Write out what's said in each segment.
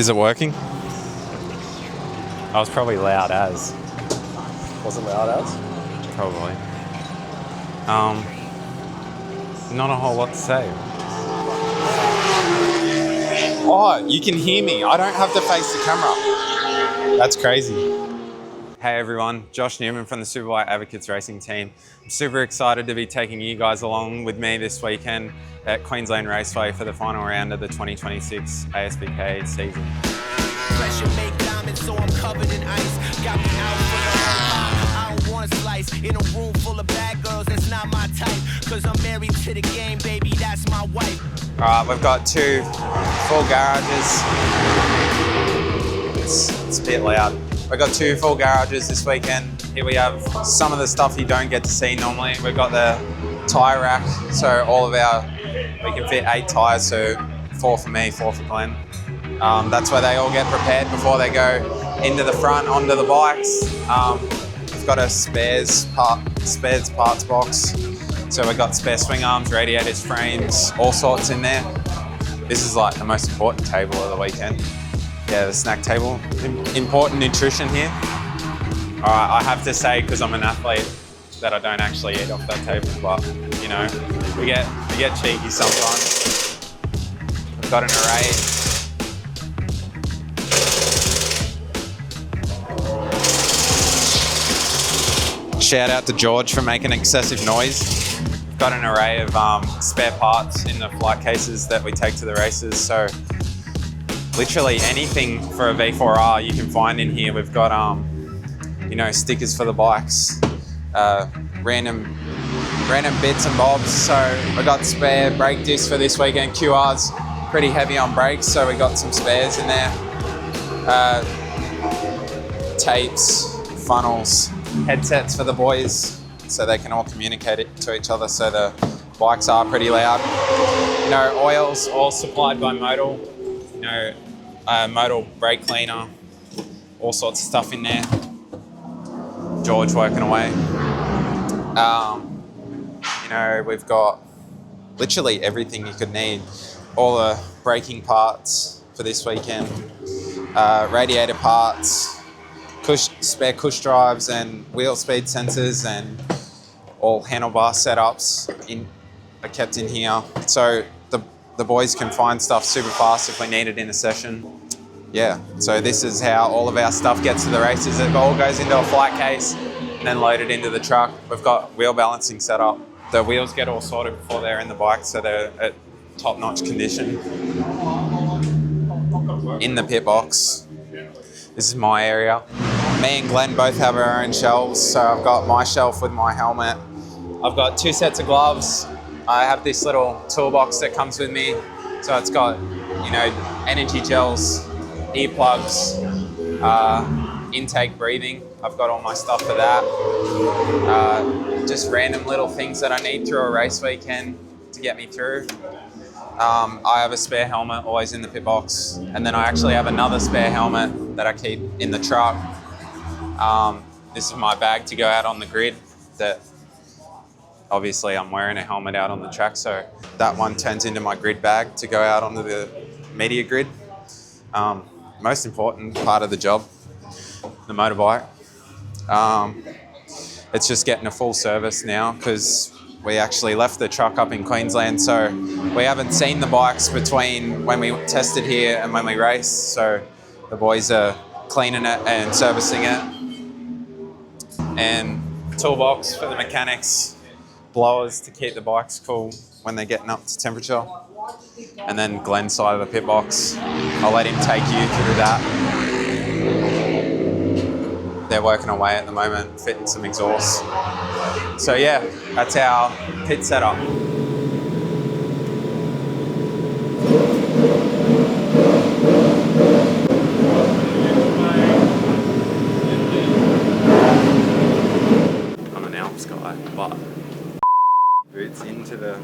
Is it working? I was probably loud as. Wasn't loud as? Probably. Not a whole lot to say. Oh, you can hear me. I don't have to face the camera. That's crazy. Hey everyone, Josh Newman from the Superbike Advocates Racing team. I'm super excited to be taking you guys along with me this weekend at Queensland Raceway for the final round of the 2026 ASBK season. Pressure make diamonds, so I'm covered in ice. Got me out for the I don't want a slice in a room full of bad girls. That's not my type. Cause I'm married to the game, baby. That's my wife. Alright, we've got 2 full garages. It's a bit loud. We've got 2 full garages this weekend. Here we have some of the stuff you don't get to see normally. We've got the tyre rack, so we can fit 8 tyres, so 4 for me, 4 for Glenn. That's where they all get prepared before they go into the front onto the bikes. We've got a spares parts box. So we've got spare swing arms, radiators, frames, all sorts in there. This is like the most important table of the weekend. Yeah, the snack table. Important nutrition here. All right, I have to say, because I'm an athlete, that I don't actually eat off that table, but you know, we get cheeky sometimes. We've got an array. Shout out to George for making excessive noise. We've got an array of spare parts in the flight cases that we take to the races. So literally anything for a V4R you can find in here. We've got you know, stickers for the bikes, random bits and bobs. So we got spare brake discs for this weekend. QR's pretty heavy on brakes, so we got some spares in there. Tapes, funnels, headsets for the boys so they can all communicate it to each other, so the bikes are pretty loud. You know, oils all supplied by Modal. You know, Modal brake cleaner, all sorts of stuff in there. George working away. You know, we've got literally everything you could need. All the braking parts for this weekend, radiator parts, spare cush drives and wheel speed sensors, and all handlebar setups are kept in here. So the boys can find stuff super fast if we need it in a session. Yeah, so this is how all of our stuff gets to the races. It all goes into a flight case and then loaded into the truck. We've got wheel balancing set up. The wheels get all sorted before they're in the bike, so they're at top-notch condition. In the pit box, this is my area. Me and Glenn both have our own shelves, so I've got my shelf with my helmet. I've got 2 sets of gloves. I have this little toolbox that comes with me. So it's got, you know, energy gels, earplugs, intake breathing. I've got all my stuff for that. Just random little things that I need through a race weekend to get me through. I have a spare helmet always in the pit box, and then I actually have another spare helmet that I keep in the truck. This is my bag to go out on the grid. That obviously I'm wearing a helmet out on the track, so that one turns into my grid bag to go out onto the media grid. Most important part of the job, the motorbike. It's just getting a full service now, because we actually left the truck up in Queensland, so we haven't seen the bikes between when we tested here and when we raced. So the boys are cleaning it and servicing it. And toolbox for the mechanics, blowers to keep the bikes cool when they're getting up to temperature. And then Glenn's side of the pit box, I'll let him take you through that. They're working away at the moment, fitting some exhaust. So yeah, that's our pit setup. I'm an Alps guy, but boots into the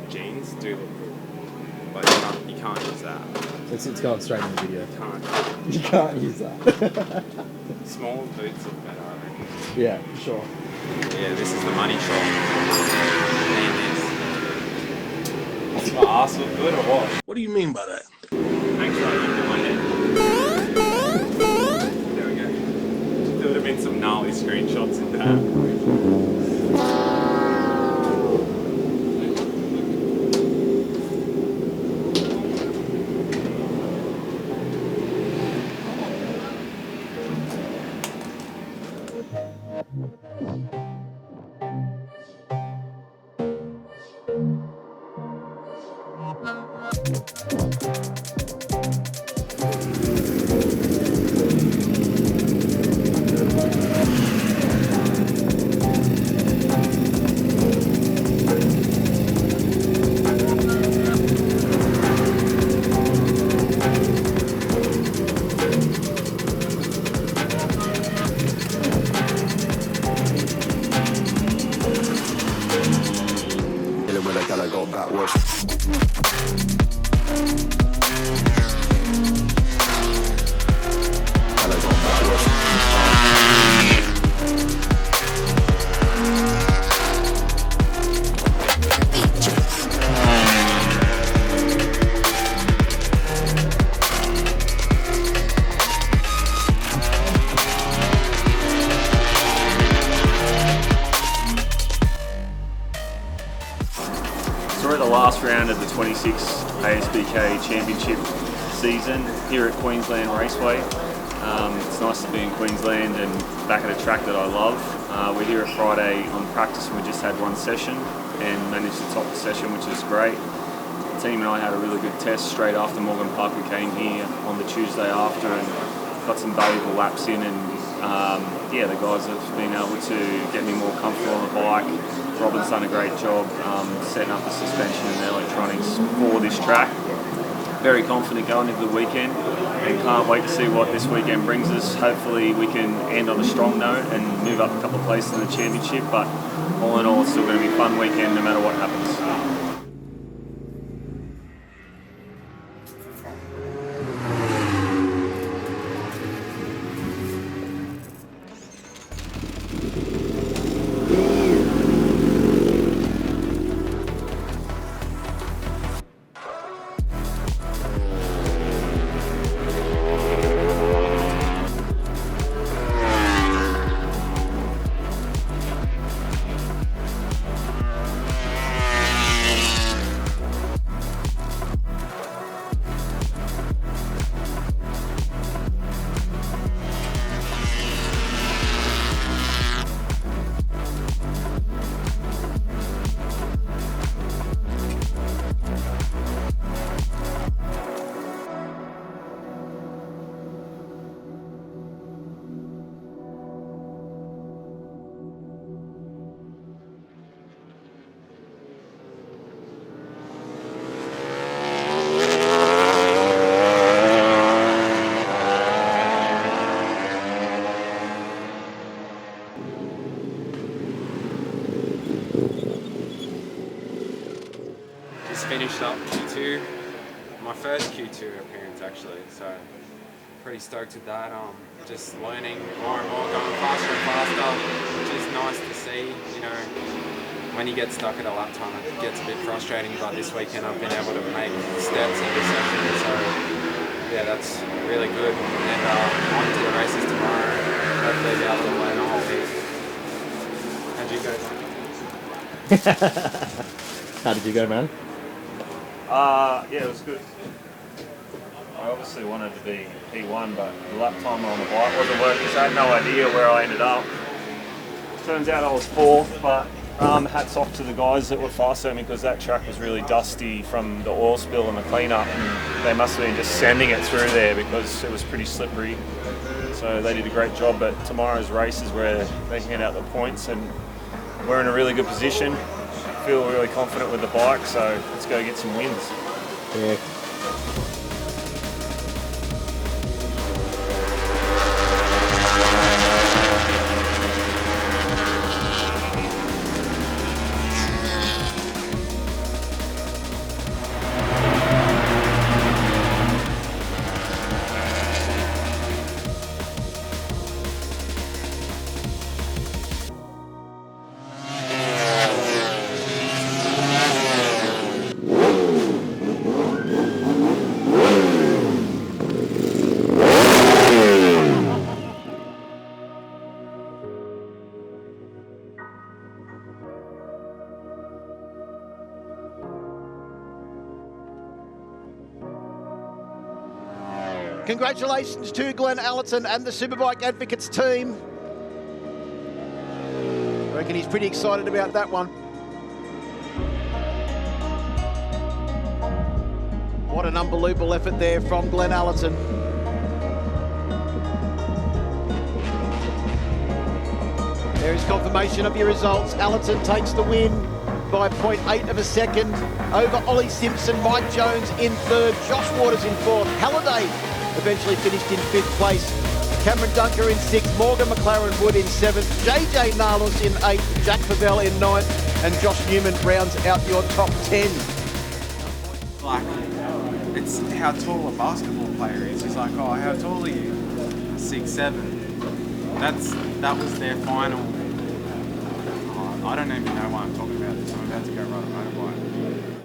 jeans do look good, but you can't use that. It's going straight in the video. You can't use that. Small boots look better, I reckon. Yeah, for sure. Yeah, this is the money shot. And this. Does my ass look good or what? What do you mean by that? Thanks for lifting my head. There we go. There would have been some gnarly screenshots in that. We're at the last round of the 26 ASBK Championship season here at Queensland Raceway. It's nice to be in Queensland and back at a track that I love. We're here at Friday on practice and we just had one session and managed to top the session, which is great. The team and I had a really good test straight after Morgan Parker came here on the Tuesday after and got some valuable laps in, and yeah, the guys have been able to get me more comfortable on the bike. Robin's done a great job setting up the suspension and the electronics for this track. Very confident going into the weekend and can't wait to see what this weekend brings us. Hopefully we can end on a strong note and move up a couple of places in the championship, but all in all it's still going to be a fun weekend no matter what happens. Finished up Q2, my first Q2 appearance actually, so pretty stoked with that. Just learning more and more, going faster and faster, which is nice to see. You know, when you get stuck at a lap time it gets a bit frustrating, but this weekend I've been able to make steps every session, so yeah, that's really good. And on to the races tomorrow, hopefully be able to learn a whole heap. How'd you go? How did you go, man? Yeah, it was good. I obviously wanted to be P1, but the lap time on the bike wasn't working, so I had no idea where I ended up. Turns out I was fourth, but hats off to the guys that were faster than me because that track was really dusty from the oil spill and the cleanup, and they must have been just sending it through there because it was pretty slippery. So they did a great job, but tomorrow's race is where they hand out the points and we're in a really good position. Feel really confident with the bike, so let's go get some wins. Yeah. Congratulations to Glenn Allerton and the Superbike Advocates team. I reckon he's pretty excited about that one. What an unbelievable effort there from Glenn Allerton. There is confirmation of your results. Allerton takes the win by 0.8 of a second over Ollie Simpson, Mike Jones in third, Josh Waters in fourth, Halliday eventually finished in fifth place, Cameron Dunker in sixth, Morgan McLaren Wood in seventh, JJ Nalos in eighth, Jack Favell in ninth, and Josh Newman rounds out your top 10. Like, it's how tall a basketball player is. He's like, oh, how tall are you? 6'7". That was their final. I don't even know why I'm talking about this. I'm about to go ride a motorbike.